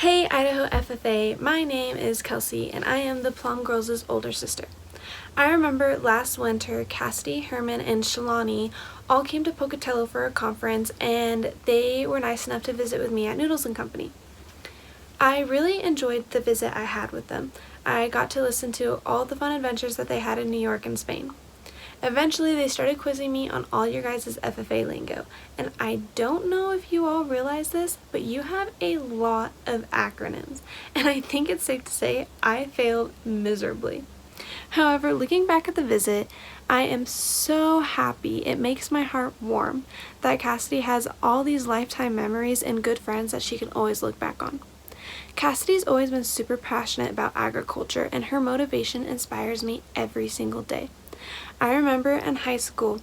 Hey Idaho FFA, my name is Kelsey and I am the Plum Girls' older sister. I remember last winter Cassidy, Herman, and Shalani all came to Pocatello for a conference and they were nice enough to visit with me at Noodles & Company. I really enjoyed the visit I had with them. I got to listen to all the fun adventures that they had in New York and Spain. Eventually, they started quizzing me on all your guys' FFA lingo, and I don't know if you all realize this, but you have a lot of acronyms, and I think it's safe to say I failed miserably. However, looking back at the visit, I am so happy. It makes my heart warm that Cassidy has all these lifetime memories and good friends that she can always look back on. Cassidy's always been super passionate about agriculture, and her motivation inspires me every single day. I remember in high school,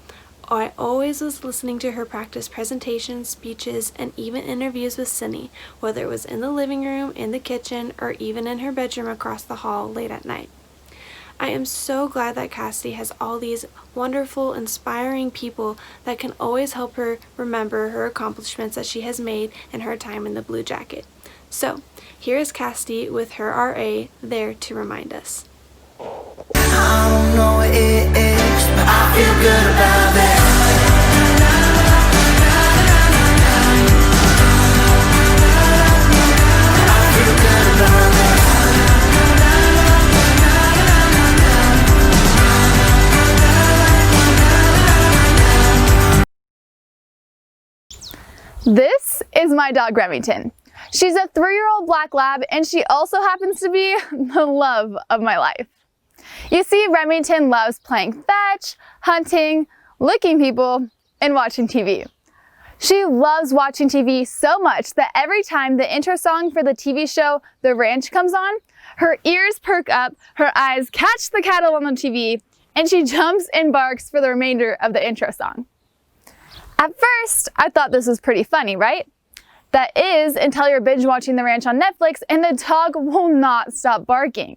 I always was listening to her practice presentations, speeches, and even interviews with Cindy, whether it was in the living room, in the kitchen, or even in her bedroom across the hall late at night. I am so glad that Cassidy has all these wonderful, inspiring people that can always help her remember her accomplishments that she has made in her time in the Blue Jacket. So, here is Cassidy with her RA there to remind us. I don't know what it is, but I feel good about it. I feel good about it. This is my dog Remington. She's a 3-year-old black lab and she also happens to be the love of my life. You see, Remington loves playing fetch, hunting, licking people, and watching TV. She loves watching TV so much that every time the intro song for the TV show The Ranch comes on, her ears perk up, her eyes catch the cattle on the TV, and she jumps and barks for the remainder of the intro song. At first, I thought this was pretty funny, right? That is, until you're binge watching The Ranch on Netflix and the dog will not stop barking.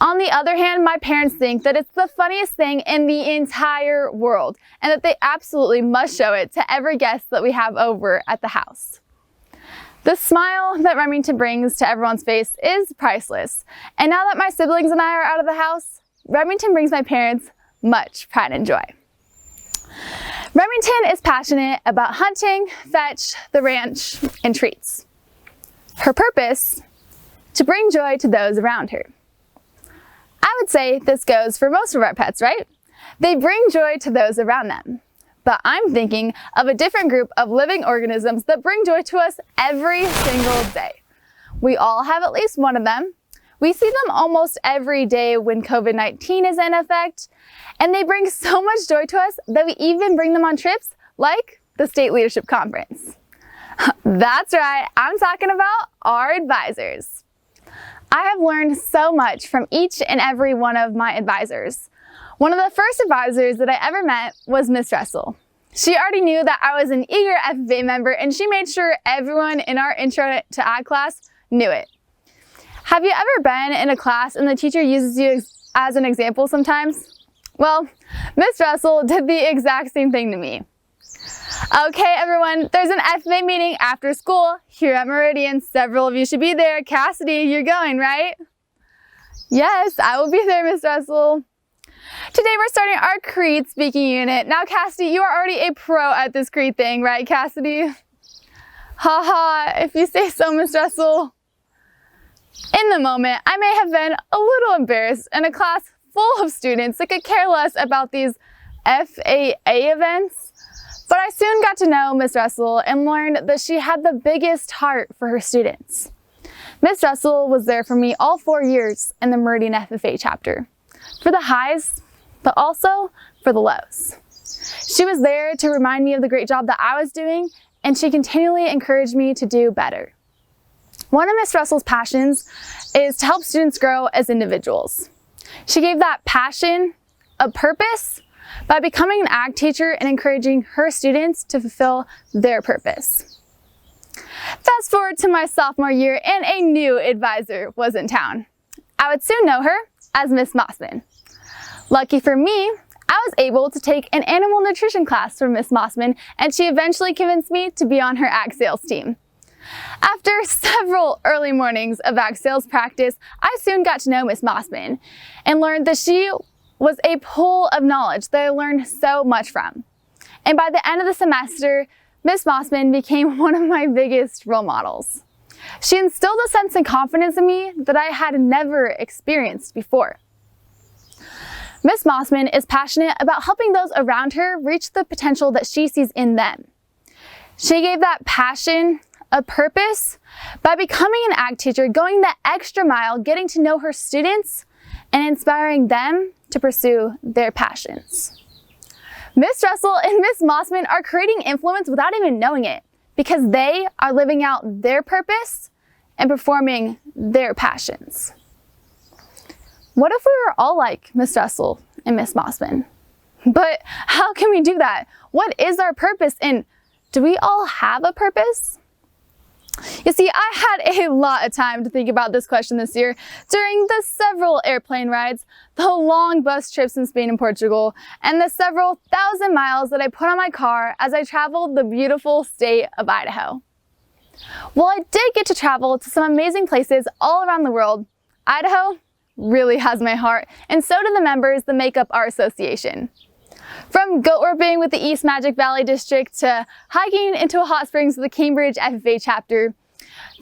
On the other hand, my parents think that it's the funniest thing in the entire world and that they absolutely must show it to every guest that we have over at the house. The smile that Remington brings to everyone's face is priceless. And now that my siblings and I are out of the house, Remington brings my parents much pride and joy. Remington is passionate about hunting, fetch, the ranch, and treats. Her purpose? To bring joy to those around her. I would say this goes for most of our pets, right? They bring joy to those around them. But I'm thinking of a different group of living organisms that bring joy to us every single day. We all have at least one of them. We see them almost every day when COVID-19 is in effect, and they bring so much joy to us that we even bring them on trips like the State Leadership Conference. That's right, I'm talking about our advisors. I have learned so much from each and every one of my advisors. One of the first advisors that I ever met was Miss Russell. She already knew that I was an eager FFA member and she made sure everyone in our Intro to Ag class knew it. Have you ever been in a class and the teacher uses you as an example sometimes? Well, Miss Russell did the exact same thing to me. Okay, everyone, there's an FFA meeting after school here at Meridian. Several of you should be there. Cassidy, you're going, right? Yes, I will be there, Miss Russell. Today we're starting our Creed speaking unit. Now, Cassidy, you are already a pro at this Creed thing, right, Cassidy? Haha, if you say so, Miss Russell. In the moment, I may have been a little embarrassed in a class full of students that could care less about these FAA events. But I soon got to know Miss Russell and learned that she had the biggest heart for her students. Miss Russell was there for me all 4 years in the Meridian FFA chapter, for the highs, but also for the lows. She was there to remind me of the great job that I was doing, and she continually encouraged me to do better. One of Miss Russell's passions is to help students grow as individuals. She gave that passion a purpose by becoming an ag teacher and encouraging her students to fulfill their purpose. Fast forward to my sophomore year and a new advisor was in town. I would soon know her as Miss Mossman. Lucky for me, I was able to take an animal nutrition class from Miss Mossman and she eventually convinced me to be on her ag sales team. After several early mornings of back sales practice, I soon got to know Miss Mossman and learned that she was a pool of knowledge that I learned so much from. And by the end of the semester, Miss Mossman became one of my biggest role models. She instilled a sense of confidence in me that I had never experienced before. Miss Mossman is passionate about helping those around her reach the potential that she sees in them. She gave that passion a purpose by becoming an ag teacher, going the extra mile, getting to know her students, and inspiring them to pursue their passions. Miss Russell and Miss Mossman are creating influence without even knowing it because they are living out their purpose and performing their passions. What if we were all like Miss Russell and Miss Mossman? But how can we do that? What is our purpose, and do we all have a purpose? You see, I had a lot of time to think about this question this year during the several airplane rides, the long bus trips in Spain and Portugal, and the several thousand miles that I put on my car as I traveled the beautiful state of Idaho. While I did get to travel to some amazing places all around the world, Idaho really has my heart, and so do the members that make up our association. From goat roping with the East Magic Valley District to hiking into a hot springs with the Cambridge FFA chapter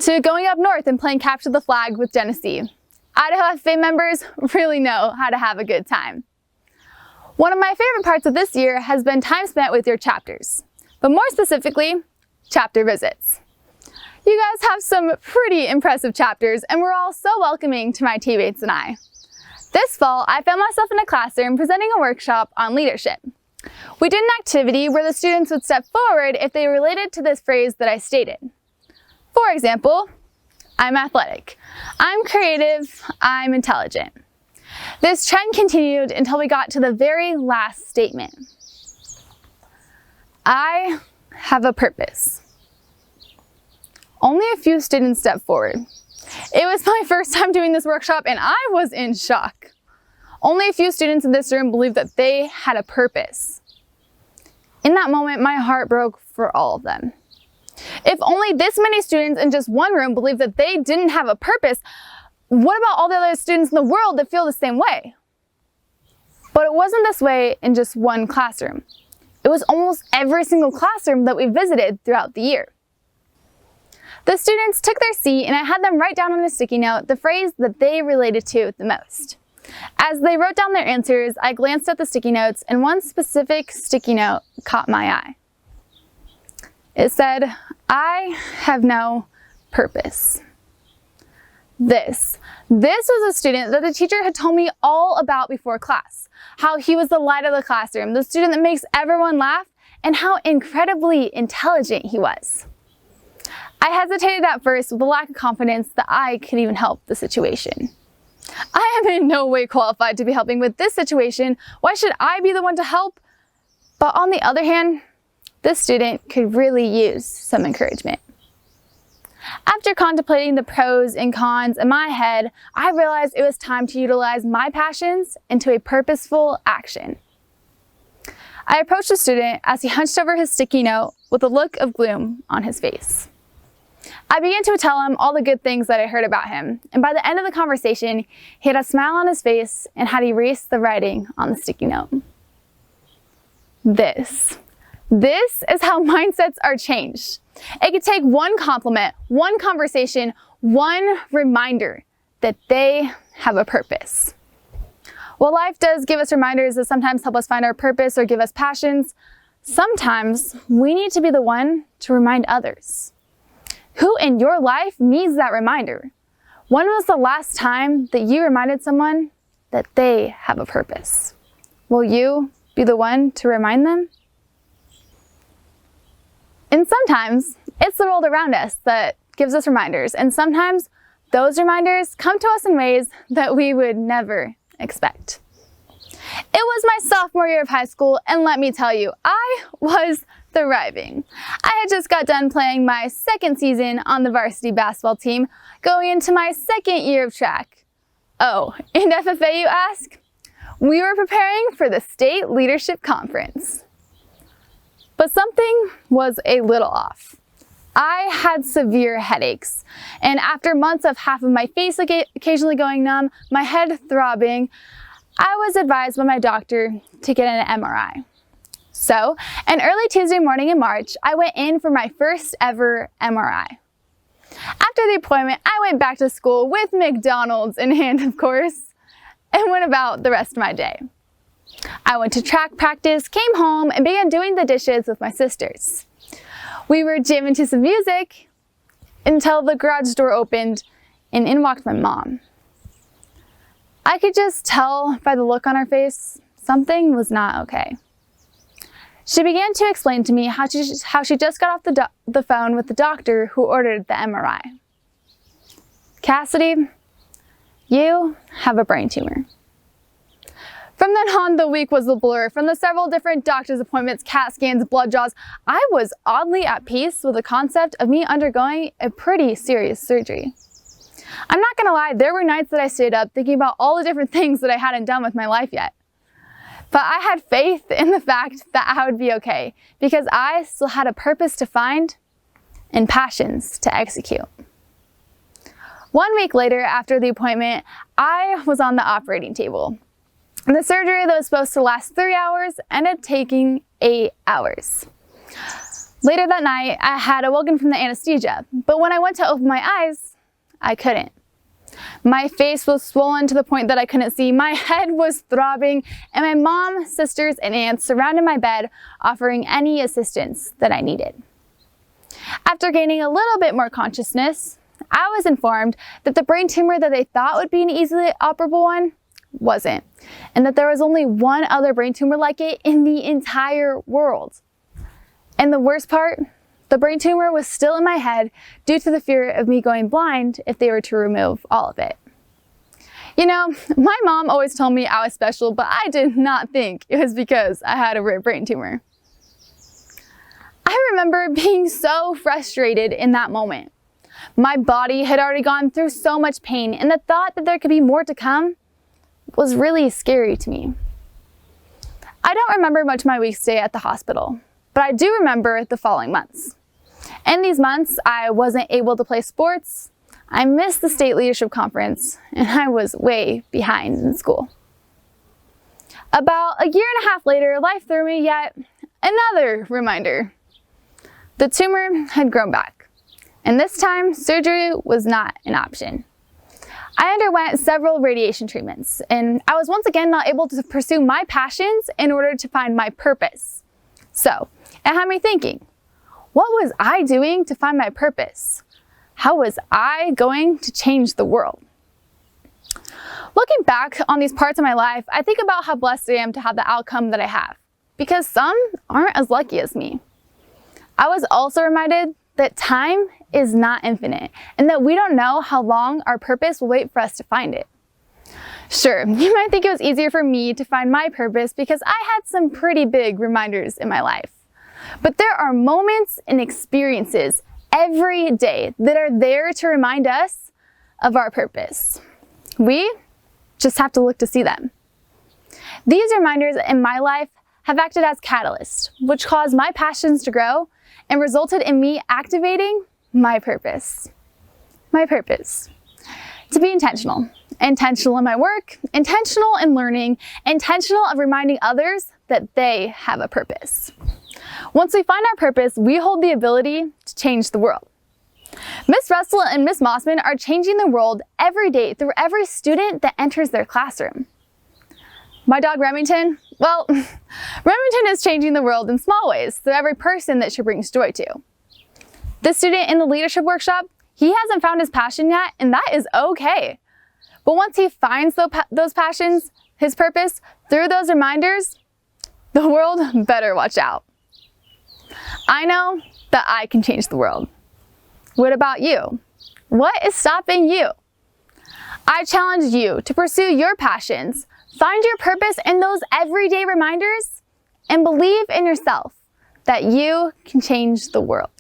to going up north and playing capture the flag with Genesee, Idaho FFA members really know how to have a good time. One of my favorite parts of this year has been time spent with your chapters, but more specifically, chapter visits. You guys have some pretty impressive chapters, and we're all so welcoming to my teammates and I. This fall, I found myself in a classroom presenting a workshop on leadership. We did an activity where the students would step forward if they related to this phrase that I stated. For example, I'm athletic, I'm creative, I'm intelligent. This trend continued until we got to the very last statement. I have a purpose. Only a few students stepped forward. It was my first time doing this workshop and I was in shock. Only a few students in this room believed that they had a purpose. In that moment, my heart broke for all of them. If only this many students in just one room believed that they didn't have a purpose, what about all the other students in the world that feel the same way? But it wasn't this way in just one classroom. It was almost every single classroom that we visited throughout the year. The students took their seat and I had them write down on a sticky note the phrase that they related to the most. As they wrote down their answers, I glanced at the sticky notes and one specific sticky note caught my eye. It said, I have no purpose. This was a student that the teacher had told me all about before class, how he was the light of the classroom, the student that makes everyone laugh, and how incredibly intelligent he was. I hesitated at first with a lack of confidence that I could even help the situation. I am in no way qualified to be helping with this situation. Why should I be the one to help? But on the other hand, this student could really use some encouragement. After contemplating the pros and cons in my head, I realized it was time to utilize my passions into a purposeful action. I approached the student as he hunched over his sticky note with a look of gloom on his face. I began to tell him all the good things that I heard about him, and by the end of the conversation, he had a smile on his face and had erased the writing on the sticky note. This is how mindsets are changed. It could take one compliment, one conversation, one reminder that they have a purpose. While life does give us reminders that sometimes help us find our purpose or give us passions, sometimes we need to be the one to remind others. Who in your life needs that reminder? When was the last time that you reminded someone that they have a purpose? Will you be the one to remind them? And sometimes it's the world around us that gives us reminders, and sometimes those reminders come to us in ways that we would never expect. It was my sophomore year of high school, and let me tell you, I was thriving. I had just got done playing my second season on the varsity basketball team, going into my second year of track. Oh, in FFA you ask? We were preparing for the State Leadership Conference. But something was a little off. I had severe headaches, and after months of half of my face occasionally going numb, my head throbbing, I was advised by my doctor to get an MRI. So, an early Tuesday morning in March, I went in for my first ever MRI. After the appointment, I went back to school with McDonald's in hand, of course, and went about the rest of my day. I went to track practice, came home, and began doing the dishes with my sisters. We were jamming to some music until the garage door opened and in walked my mom. I could just tell by the look on her face, something was not okay. She began to explain to me how she just got off the phone with the doctor who ordered the MRI. Cassidey, you have a brain tumor. From then on, the week was a blur. From the several different doctor's appointments, CAT scans, blood draws, I was oddly at peace with the concept of me undergoing a pretty serious surgery. I'm not gonna lie, there were nights that I stayed up thinking about all the different things that I hadn't done with my life yet. But I had faith in the fact that I would be okay, because I still had a purpose to find and passions to execute. 1 week later, after the appointment, I was on the operating table. The surgery that was supposed to last 3 hours ended up taking 8 hours. Later that night, I had awoken from the anesthesia, but when I went to open my eyes, I couldn't. My face was swollen to the point that I couldn't see, my head was throbbing, and my mom, sisters, and aunts surrounded my bed, offering any assistance that I needed. After gaining a little bit more consciousness, I was informed that the brain tumor that they thought would be an easily operable one wasn't, and that there was only one other brain tumor like it in the entire world. And the worst part, the brain tumor was still in my head due to the fear of me going blind if they were to remove all of it. You know, my mom always told me I was special, but I did not think it was because I had a rare brain tumor. I remember being so frustrated in that moment. My body had already gone through so much pain, and the thought that there could be more to come was really scary to me. I don't remember much of my week's stay at the hospital, but I do remember the following months. In these months, I wasn't able to play sports, I missed the state leadership conference, and I was way behind in school. About a year and a half later, life threw me yet another reminder. The tumor had grown back, and this time surgery was not an option. I underwent several radiation treatments, and I was once again not able to pursue my passions in order to find my purpose. So, it had me thinking, what was I doing to find my purpose? How was I going to change the world? Looking back on these parts of my life, I think about how blessed I am to have the outcome that I have, because some aren't as lucky as me. I was also reminded that time is not infinite, and that we don't know how long our purpose will wait for us to find it. Sure, you might think it was easier for me to find my purpose because I had some pretty big reminders in my life. But there are moments and experiences every day that are there to remind us of our purpose. We just have to look to see them. These reminders in my life have acted as catalysts, which caused my passions to grow and resulted in me activating my purpose. My purpose. To be intentional. Intentional in my work, intentional in learning, intentional of reminding others that they have a purpose. Once we find our purpose, we hold the ability to change the world. Miss Russell and Miss Mossman are changing the world every day through every student that enters their classroom. My dog Remington, well, Remington is changing the world in small ways through every person that she brings joy to. This student in the leadership workshop, he hasn't found his passion yet, and that is okay. But once he finds those passions, his purpose, through those reminders, the world better watch out. I know that I can change the world. What about you? What is stopping you? I challenge you to pursue your passions, find your purpose in those everyday reminders, and believe in yourself that you can change the world.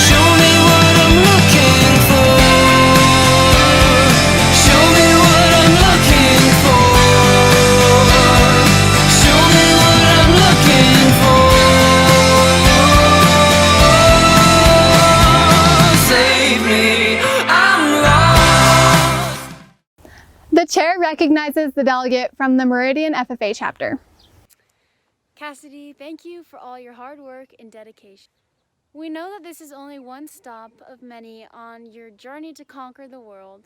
Show me what I'm looking for. Show me what I'm looking for. Show me what I'm looking for. chair recognizes the delegate from the Meridian FFA chapter. Cassidey, thank you for all your hard work and dedication. We know that this is only one stop of many on your journey to conquer the world,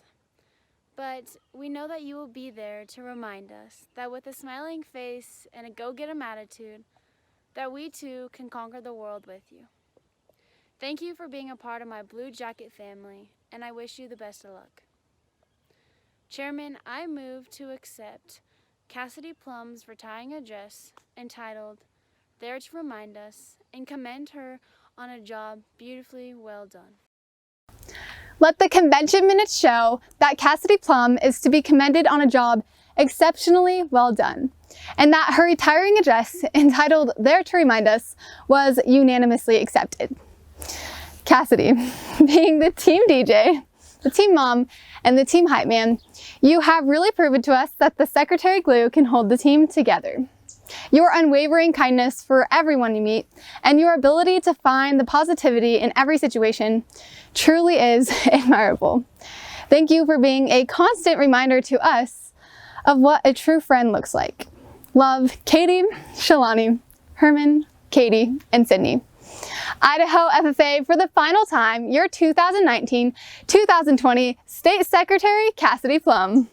but we know that you will be there to remind us that with a smiling face and a go-get-em attitude, that we too can conquer the world with you. Thank you for being a part of my Blue Jacket family, and I wish you the best of luck. Chairman, I move to accept Cassidey Plum's retiring address entitled, "There to Remind Us," and commend her on a job beautifully well done. Let the convention minutes show that Cassidey Plum is to be commended on a job exceptionally well done, and that her retiring address entitled "There to Remind Us" was unanimously accepted. Cassidey, being the team DJ, the team mom, and the team hype man, you have really proven to us that the secretary glue can hold the team together. Your unwavering kindness for everyone you meet and your ability to find the positivity in every situation truly is admirable. Thank you for being a constant reminder to us of what a true friend looks like. Love, Katie, Shalani, Herman, Katie, and Sydney. Idaho FFA, for the final time, your 2019-2020 State Secretary Cassidey Plum.